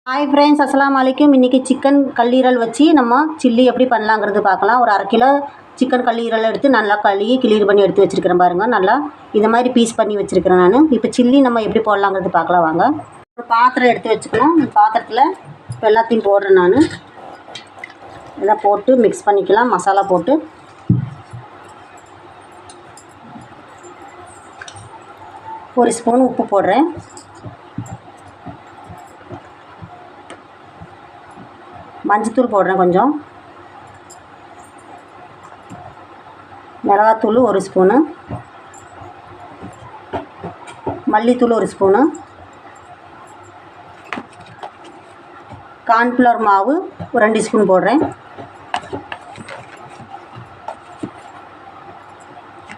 Hi friends, அஸ்ஸலாமு அலைக்கும். இன்றைக்கி சிக்கன் கல்லீரல் வச்சு நம்ம சில்லி எப்படி பண்ணலாங்கிறது பார்க்கலாம். ஒரு 1/2 கிலோ சிக்கன் கல்லீரல் எடுத்து நல்லா கழுவி கிளீர் பண்ணி எடுத்து வச்சுருக்கிறேன் பாருங்கள். நல்லா இந்த மாதிரி பீஸ் பண்ணி வச்சுருக்கிறேன் நான். இப்போ சில்லி நம்ம எப்படி போடலாங்கிறது பார்க்கலாம் வாங்க. ஒரு பாத்திரம் எடுத்து வச்சுக்கணும். இந்த பாத்திரத்தில் எல்லாத்தையும் போடுறேன் நான். எல்லாம் போட்டு மிக்ஸ் பண்ணிக்கலாம். மசாலா போட்டு ஒரு ஸ்பூன் உப்பு போடுறேன். மஞ்சத்தூள் போடுறேன் கொஞ்சம். மிளகாத்தூள் 1 ஸ்பூனு. மல்லித்தூள் 1 ஸ்பூனு. கார்ன்ஃப்ளவர் மாவு 2 ஸ்பூன் போடுறேன்.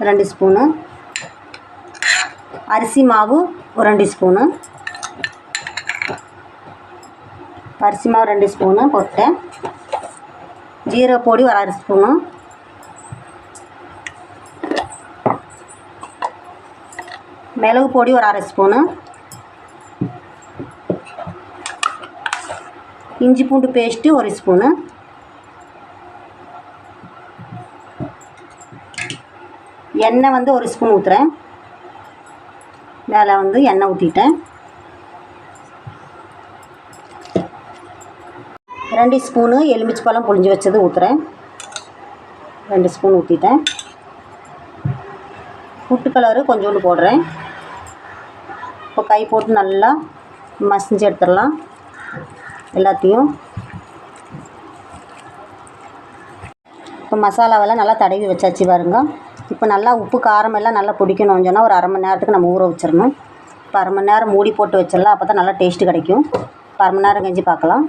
2 ஸ்பூனு. அரிசி மாவு 2 ஸ்பூனு. அரிசி மாவு 2 ஸ்பூனு போட்டேன். ஜீரக பொடி 1/2 ஸ்பூனு. மிளகு பொடி 1/2 ஸ்பூனு. இஞ்சி பூண்டு பேஸ்ட்டு 1 ஸ்பூனு. எண்ணெய் 1 ஸ்பூன் ஊற்றுறேன். மேலே எண்ணெய் ஊற்றிட்டேன். 2 ஸ்பூனு எலுமிச்சை பழம் புழிஞ்சு வச்சது ஊற்றுறேன். 2 ஸ்பூன் ஊற்றிட்டேன். ஃபுட்டு கலரு கொஞ்சோண்டு போடுறேன். இப்போ கை போட்டு நல்லா மசிஞ்சு எடுத்துடலாம் எல்லாத்தையும். இப்போ மசாலாவெல்லாம் நல்லா தடவி வச்சாச்சு பாருங்க. இப்போ நல்லா உப்பு காரம் எல்லாம் நல்லா பிடிக்கணும்னு சொன்னால் ஒரு 1/2 மணி நேரத்துக்கு நம்ம ஊற வச்சிடணும். இப்போ 1/2 மணி நேரம் மூடி போட்டு வச்சிடலாம். அப்போ தான் நல்லா டேஸ்ட்டு கிடைக்கும். இப்போ 1/2 மணி நேரம் கழிச்சு பார்க்கலாம்.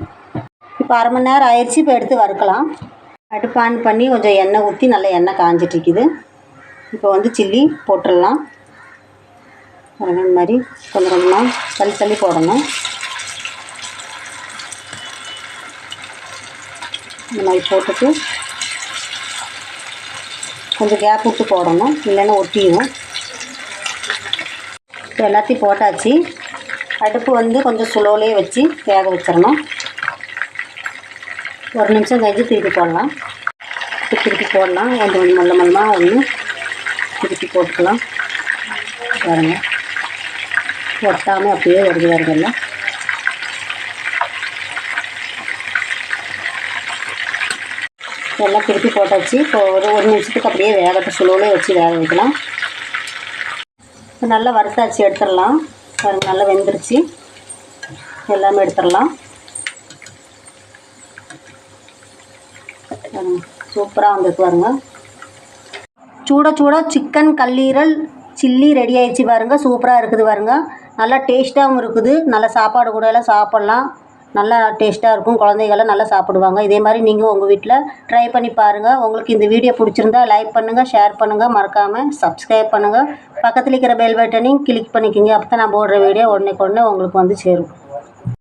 இப்போ 1/2 மணி நேரம் ஆயிடுச்சு. இப்போ எடுத்து வறுக்கலாம். அடுப்பு ஆன் பண்ணி கொஞ்சம் எண்ணெய் ஊற்றி நல்லா எண்ணெய் காஞ்சிட்ருக்குது. இப்போ சில்லி போட்டுடலாம். இந்த மாதிரி கொஞ்சம் கொஞ்சமாக தள்ளி போடணும். இந்த மாதிரி போட்டுட்டு கொஞ்சம் கேப் விட்டு போடணும், இல்லைன்னா ஒட்டிடும். இப்போ எல்லாத்தையும் போட்டாச்சு. அடுப்பு கொஞ்சம் ஸ்லோவிலே வச்சு வேக வச்சிடணும். 1 நிமிஷம் கழிச்சு திருப்பி போடலாம். திருப்பி போடலாம். கொஞ்சம் மல்லமாக திருப்பி போட்டுக்கலாம். பாருங்க, ஒட்டாமல் அப்படியே வருதுல்ல. எல்லாம் திருப்பி போட்டாச்சு. இப்போ ஒரு நிமிஷத்துக்கு அப்படியே வேகத்தை ஸ்லோவிலே வச்சு வேக வைக்கலாம். இப்போ நல்லா வறுத்தாச்சு, எடுத்துடலாம். பாருங்க, நல்லா வெந்துருச்சு. எல்லாமே எடுத்துடலாம். சூப்பராக வந்துருக்கு பாருங்க. சூட சிக்கன் கல்லீரல் சில்லி ரெடி ஆயிடுச்சு பாருங்க. சூப்பராக இருக்குது பாருங்க. நல்லா டேஸ்ட்டாகவும் இருக்குது. நல்லா சாப்பாடு கூட எல்லாம் சாப்பிட்லாம். நல்லா டேஸ்ட்டாக இருக்கும். குழந்தைகள்லாம் நல்லா சாப்பிடுவாங்க. இதே மாதிரி நீங்கள் உங்கள் வீட்டில் ட்ரை பண்ணி பாருங்கள். உங்களுக்கு இந்த வீடியோ பிடிச்சிருந்தா லைக் பண்ணுங்கள், ஷேர் பண்ணுங்கள், மறக்காமல் சப்ஸ்கிரைப் பண்ணுங்கள். பக்கத்தில் இருக்கிற பெல் பட்டனையும் கிளிக் பண்ணிக்கோங்க. அப்போ தான் நான் போடுற வீடியோ உடனே உங்களுக்கு சேரும்.